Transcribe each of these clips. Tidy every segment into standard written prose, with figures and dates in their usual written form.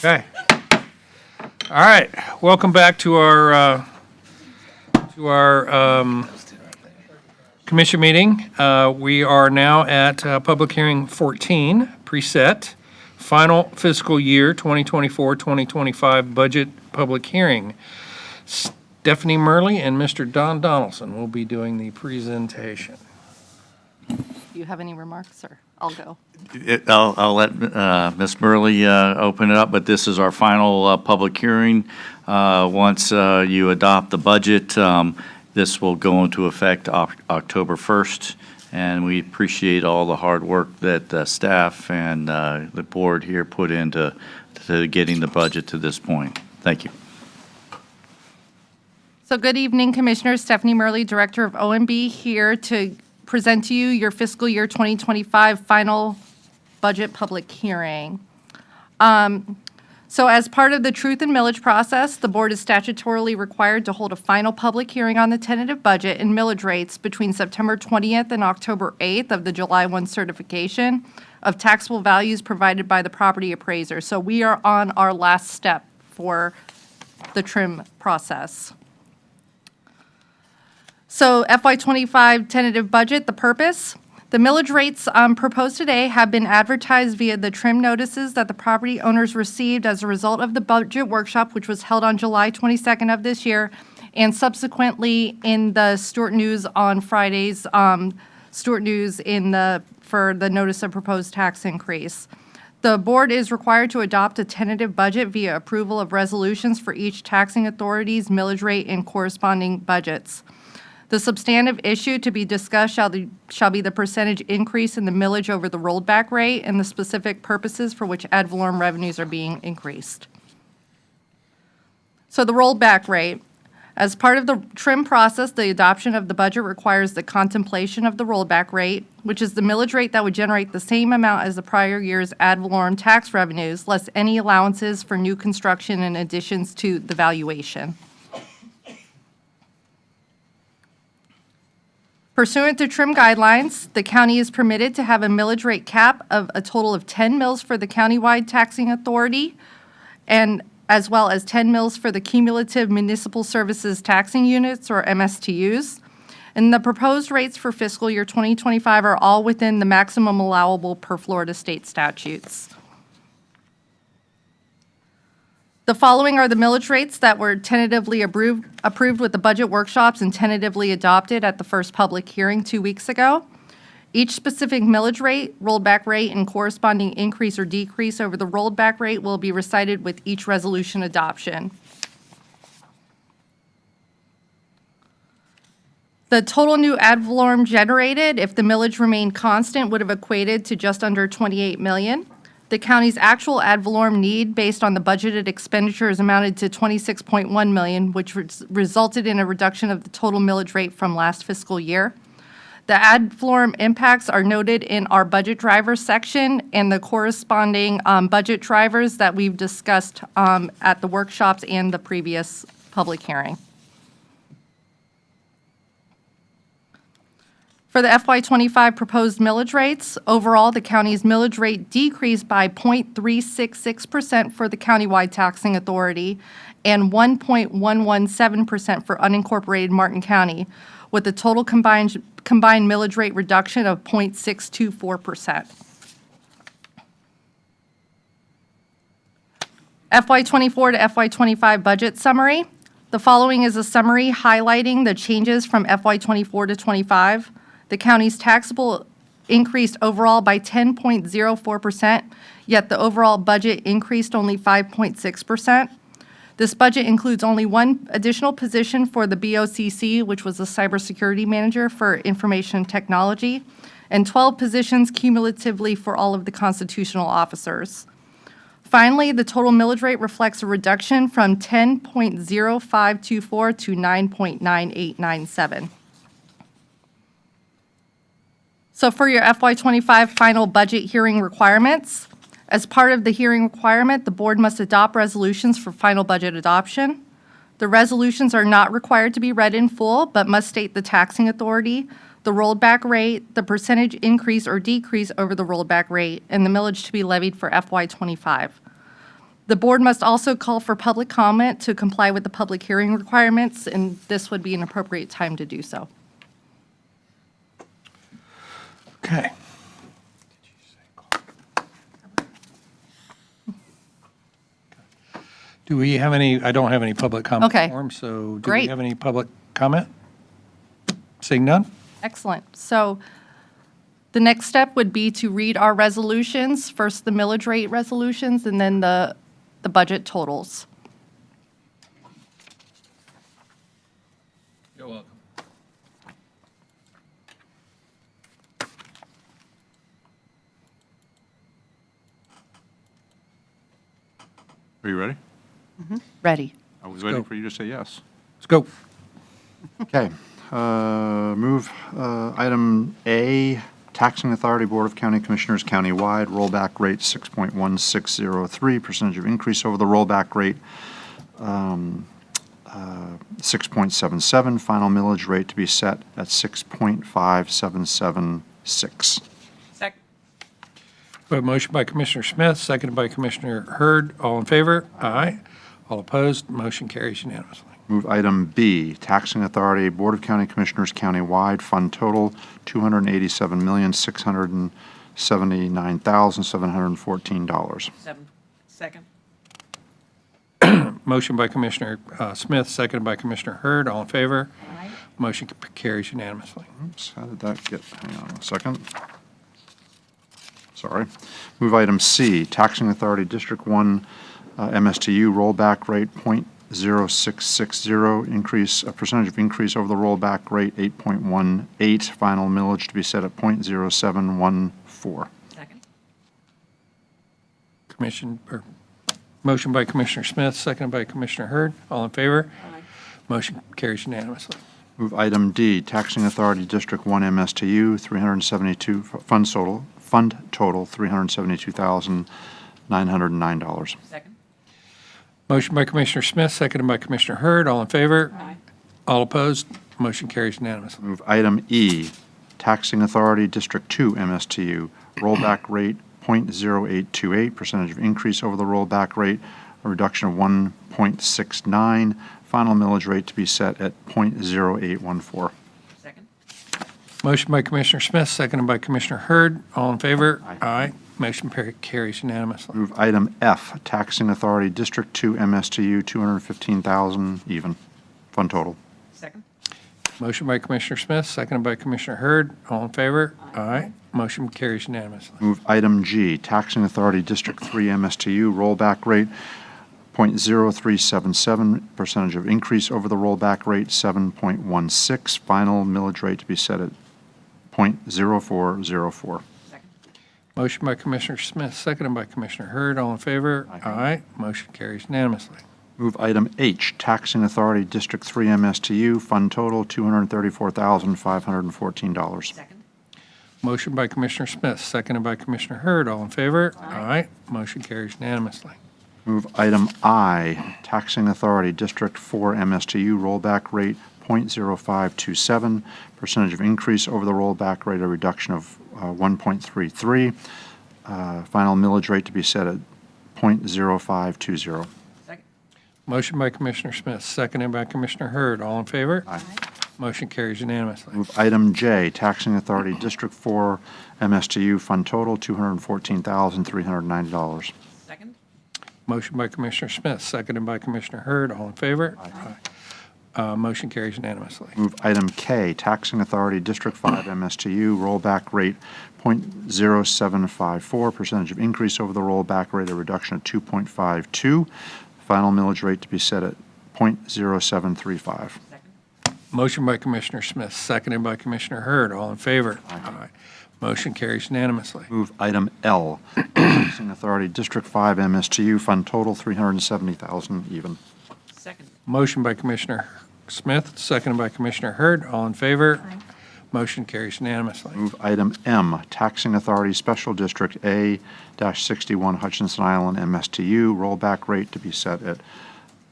Okay. All right. Welcome back to our commission meeting. We are now at public hearing 14, preset, final fiscal year 2024-2025 budget public hearing. Stephanie Murley and Mr. Don Donaldson will be doing the presentation. Do you have any remarks, sir? I'll go. I'll let Ms. Murley open it up, but this is our final public hearing. Once you adopt the budget, this will go into effect October 1st, and we appreciate all the hard work that the staff and the board here put into getting the budget to this point. Thank you. So good evening, Commissioners. Stephanie Murley, Director of OMB, here to present to you your fiscal year 2025 final budget public hearing. So as part of the truth and millage process, the board is statutorily required to hold a final public hearing on the tentative budget and millage rates between September 20th and October 8th of the July 1 certification of taxable values provided by the property appraiser. So we are on our last step for the TRIM process. So FY25 tentative budget, the purpose. The millage rates proposed today have been advertised via the TRIM notices that the property owners received as a result of the budget workshop, which was held on July 22nd of this year, and subsequently in the Stuart News on Fridays, Stuart News for the notice of proposed tax increase. The board is required to adopt a tentative budget via approval of resolutions for each taxing authority's millage rate and corresponding budgets. The substantive issue to be discussed shall be the percentage increase in the millage over the rolled back rate and the specific purposes for which ad valorem revenues are being increased. So the rolled back rate. As part of the TRIM process, the adoption of the budget requires the contemplation of the rollback rate, which is the millage rate that would generate the same amount as the prior year's ad valorem tax revenues, less any allowances for new construction and additions to the valuation. Pursuant to TRIM guidelines, the county is permitted to have a millage rate cap of a total of 10 mills for the countywide taxing authority, and as well as 10 mills for the cumulative municipal services taxing units, or MSTUs. And the proposed rates for fiscal year 2025 are all within the maximum allowable per Florida state statutes. The following are the millage rates that were tentatively approved with the budget workshops and tentatively adopted at the first public hearing 2 weeks ago. Each specific millage rate, rolled back rate, and corresponding increase or decrease over the rolled back rate will be recited with each resolution adoption. The total new ad valorem generated, if the millage remained constant, would have equated to just under $28 million. The county's actual ad valorem need based on the budgeted expenditures amounted to $26.1 million, which resulted in a reduction of the total millage rate from last fiscal year. The ad valorem impacts are noted in our budget drivers section and the corresponding budget drivers that we've discussed at the workshops and the previous public hearing. For the FY25 proposed millage rates, overall, the county's millage rate decreased by 0.366% for the countywide taxing authority and 1.117% for unincorporated Martin County, with a total combined millage rate reduction of 0.624%. FY24 to FY25 budget summary. The following is a summary highlighting the changes from FY24 to 25. The county's taxable increased overall by 10.04%, yet the overall budget increased only 5.6%. This budget includes only one additional position for the BOCC, which was the cybersecurity manager for information technology, and 12 positions cumulatively for all of the constitutional officers. Finally, the total millage rate reflects a reduction from 10.0524 to 9.9897. So for your FY25 final budget hearing requirements, as part of the hearing requirement, the board must adopt resolutions for final budget adoption. The resolutions are not required to be read in full, but must state the taxing authority, the rolled back rate, the percentage increase or decrease over the rolled back rate, and the millage to be levied for FY25. The board must also call for public comment to comply with the public hearing requirements, and this would be an appropriate time to do so. Okay. Do we have any, I don't have any public comment Okay. form, so do we Great. have any public comment? Seeing none? Excellent. So the next step would be to read our resolutions, first the millage rate resolutions, and then the budget totals. You're welcome. Are you ready? Ready. I was waiting go. for you to say yes. Let's go. Okay. Move item A, Taxing Authority Board of County Commissioners countywide, rollback rate 6.1603, percentage of increase over the rollback rate 6.77, final millage rate to be set at 6.5776. Second. We have a motion by Commissioner Smith, seconded by Commissioner Hurd. All in favor? Aye. All opposed? Motion carries unanimously. Move item B, Taxing Authority Board of County Commissioners countywide, fund total $287,679,714. Second. Motion by Commissioner Smith, seconded by Commissioner Hurd. All in favor? Aye. Motion carries unanimously. Oops, how did that get, hang on a second. Sorry. Move item C, Taxing Authority District 1 MSTU rollback rate .0660, increase, a percentage of increase over the rollback rate 8.18, final millage to be set at .0714. Second. Motion by Commissioner Smith, seconded by Commissioner Hurd. All in favor? Aye. Motion carries unanimously. Move item D, Taxing Authority District 1 MSTU, 372, fund total $372,909. Second. Motion by Commissioner Smith, seconded by Commissioner Hurd. All in favor? Aye. All opposed? Motion carries unanimously. Move item E, Taxing Authority District 2 MSTU, rollback rate .0828, percentage of increase over the rollback rate, a reduction of 1.69, final millage rate to be set at .0814. Second. Motion by Commissioner Smith, seconded by Commissioner Hurd. All in favor? Aye. Motion carries unanimously. Move item F, Taxing Authority District 2 MSTU, $215,000 even, fund total. Second. Motion by Commissioner Smith, seconded by Commissioner Hurd. All in favor? Aye. Motion carries unanimously. Move item G, Taxing Authority District 3 MSTU, rollback rate .0377, percentage of increase over the rollback rate 7.16, final millage rate to be set at .0404. Second. Motion by Commissioner Smith, seconded by Commissioner Hurd. All in favor? Aye. Motion carries unanimously. Move item H, Taxing Authority District 3 MSTU, fund total $234,514. Second. Motion by Commissioner Smith, seconded by Commissioner Hurd. All in favor? Aye. Motion carries unanimously. Move item I, Taxing Authority District 4 MSTU, rollback rate .0527, percentage of increase over the rollback rate, a reduction of 1.33, final millage rate to be set at .0520. Second. Motion by Commissioner Smith, seconded by Commissioner Hurd. All in favor? Aye. Motion carries unanimously. Move item J, Taxing Authority District 4 MSTU, fund total $214,390. Second. Motion by Commissioner Smith, seconded by Commissioner Hurd. All in favor? Aye. Motion carries unanimously. Move item K, Taxing Authority District 5 MSTU, rollback rate .0754, percentage of increase over the rollback rate, a reduction of 2.52, final millage rate to be set at .0735. Second. Motion by Commissioner Smith, seconded by Commissioner Hurd. All in favor? Aye. Motion carries unanimously. Move item L, Taxing Authority District 5 MSTU, fund total $370,000 even. Second. Motion by Commissioner Smith, seconded by Commissioner Hurd. All in favor? Motion carries unanimously. Move item M, Taxing Authority Special District A-61 Hutchinson Island MSTU, rollback rate to be set at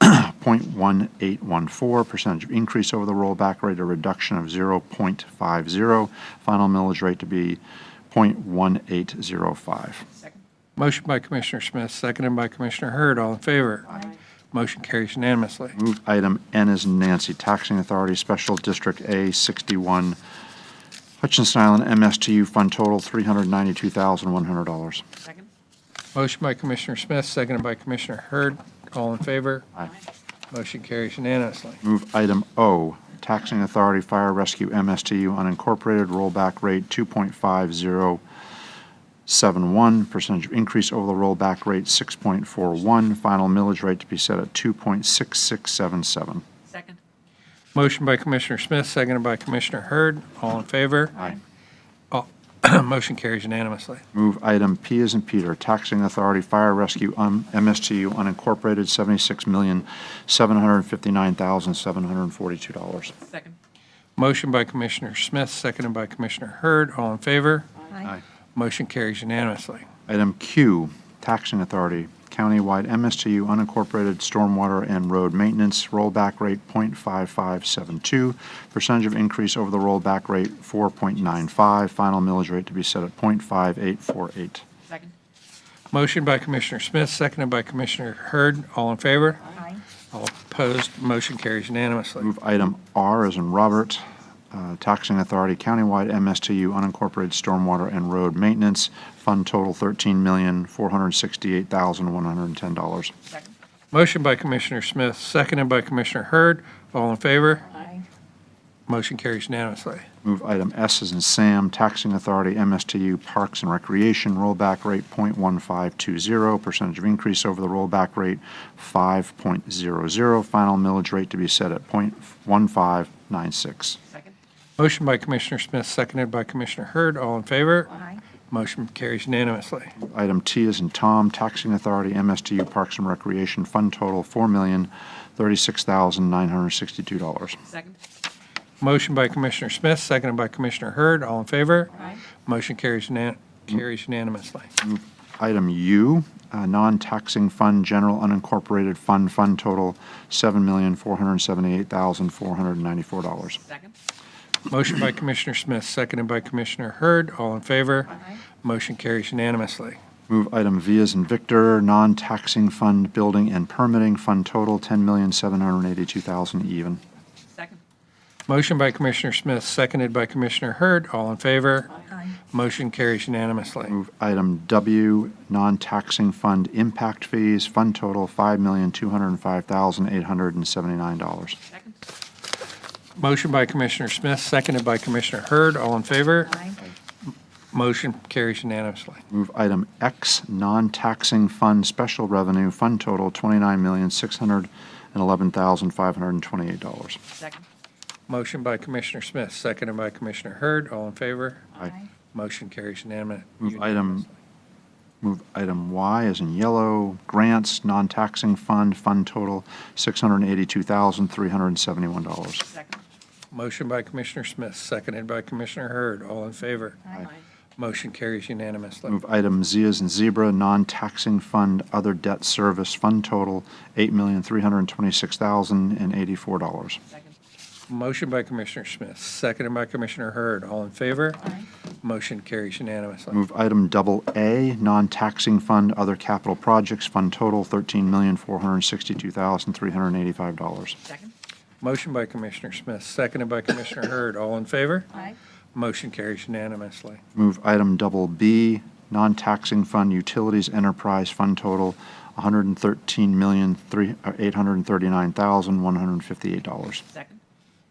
.1814, percentage of increase over the rollback rate, a reduction of 0.50, final millage rate to be .1805. Second. Motion by Commissioner Smith, seconded by Commissioner Hurd. All in favor? Aye. Motion carries unanimously. Move item N as in Nancy, Taxing Authority, Special District A 61, Hutchinson Island, MSTU, fund total $392,100. Second. Motion by Commissioner Smith, seconded by Commissioner Hurd. All in favor? Aye. Motion carries unanimously. Move item O, Taxing Authority, Fire Rescue, MSTU, unincorporated, rollback rate 2.5071, percentage of increase over the rollback rate 6.41, final millage rate to be set at 2.6677. Second. Motion by Commissioner Smith, seconded by Commissioner Hurd. All in favor? Aye. Motion carries unanimously. Move item P as in Peter, Taxing Authority, Fire Rescue, MSTU, unincorporated, $76,759,742. Second. Motion by Commissioner Smith, seconded by Commissioner Hurd. All in favor? Aye. Motion carries unanimously. Item Q, Taxing Authority, countywide MSTU, unincorporated, stormwater and road maintenance, rollback rate .5572, percentage of increase over the rollback rate 4.95, final millage rate to be set at .5848. Second. Motion by Commissioner Smith, seconded by Commissioner Hurd. All in favor? Aye. All opposed? Motion carries unanimously. Move item R as in Robert, Taxing Authority, countywide MSTU, unincorporated, stormwater and road maintenance, fund total $13,468,110. Second. Motion by Commissioner Smith, seconded by Commissioner Hurd. All in favor? Aye. Motion carries unanimously. Move item S as in Sam, Taxing Authority, MSTU, Parks and Recreation, rollback rate .1520, percentage of increase over the rollback rate 5.00, final millage rate to be set at .1596. Second. Motion by Commissioner Smith, seconded by Commissioner Hurd. All in favor? Aye. Motion carries unanimously. Item T as in Tom, Taxing Authority, MSTU, Parks and Recreation, fund total $4,036,962. Second. Motion by Commissioner Smith, seconded by Commissioner Hurd. All in favor? Aye. Motion carries unanimously. Item U, non-taxing fund, general unincorporated fund total $7,478,494. Second. Motion by Commissioner Smith, seconded by Commissioner Hurd. All in favor? Aye. Motion carries unanimously. Move item V as in Victor, non-taxing fund, building and permitting, fund total $10,782,000 even. Second. Motion by Commissioner Smith, seconded by Commissioner Hurd. All in favor? Aye. Motion carries unanimously. Move item W, non-taxing fund, impact fees, fund total $5,205,879. Second. Motion by Commissioner Smith, seconded by Commissioner Hurd. All in favor? Aye. Motion carries unanimously. Move item X, non-taxing fund, special revenue, fund total $29,611,528. Second. Motion by Commissioner Smith, seconded by Commissioner Hurd. All in favor? Aye. Motion carries unanimously. Move item Y as in yellow, grants, non-taxing fund, fund total $682,371. Second. Motion by Commissioner Smith, seconded by Commissioner Hurd. All in favor? Aye. Motion carries unanimously. Move item Z as in zebra, non-taxing fund, other debt service, fund total $8,326,084. Second. Motion by Commissioner Smith, seconded by Commissioner Hurd. All in favor? Aye. Motion carries unanimously. Move item double A, non-taxing fund, other capital projects, fund total $13,462,385. Second. Motion by Commissioner Smith, seconded by Commissioner Hurd. All in favor? Aye. Motion carries unanimously. Move item double B, non-taxing fund, utilities enterprise, fund total $113,839,158. Second.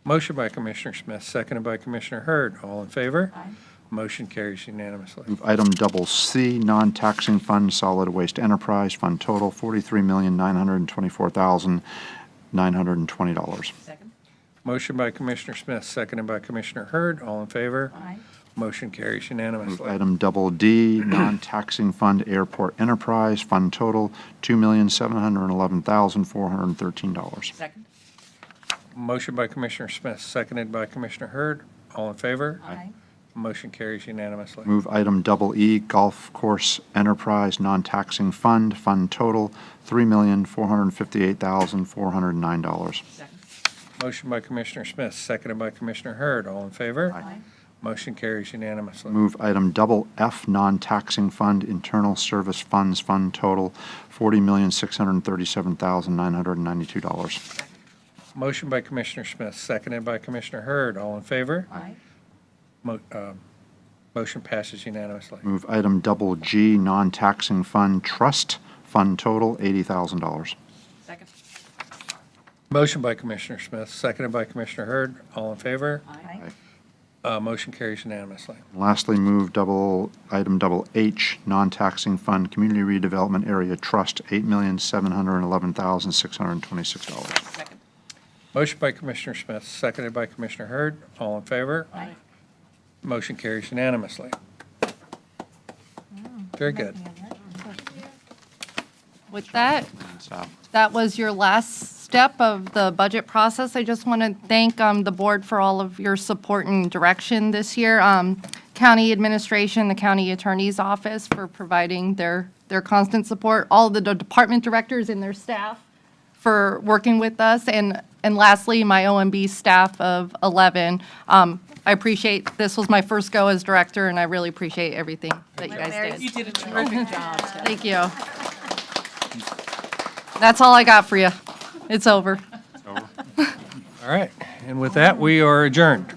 Motion by Commissioner Smith, seconded by Commissioner Hurd. All in favor? Aye. Motion carries unanimously. Move item double C, non-taxing fund, solid waste enterprise, fund total $43,924,920. Second. Motion by Commissioner Smith, seconded by Commissioner Hurd. All in favor? Aye. Motion carries Move unanimously. item double D, non-taxing fund, airport enterprise, fund total $2,711,413. Second. Motion by Commissioner Smith, seconded by Commissioner Hurd. All in favor? Aye. Motion carries unanimously. Move item double E, golf course enterprise, non-taxing fund, fund total $3,458,409. Second. Motion by Commissioner Smith, seconded by Commissioner Hurd. All in favor? Aye. Motion carries unanimously. Move item double F, non-taxing fund, internal service funds, fund total $40,637,992. Motion by Commissioner Smith, seconded by Commissioner Hurd. All in favor? Aye. Motion passes unanimously. Move item double G, non-taxing fund, trust, fund total $80,000. Second. Motion by Commissioner Smith, seconded by Commissioner Hurd. All in favor? Aye. Motion carries unanimously. Lastly, move item double H, non-taxing fund, community redevelopment area trust, $8,711,626. Second. Motion by Commissioner Smith, seconded by Commissioner Hurd. All in favor? Aye. Motion carries unanimously. Very good. With that, that was your last step of the budget process. I just want to thank the board for all of your support and direction this year. County administration, the county attorney's office for providing their constant support, all the department directors and their staff for working with us, and lastly, my OMB staff of 11. I appreciate, this was my first go as director, and I really appreciate everything that you guys You did. did a terrific job. Steph. Thank you. That's all I got for you. It's over. All right, and with that, we are adjourned.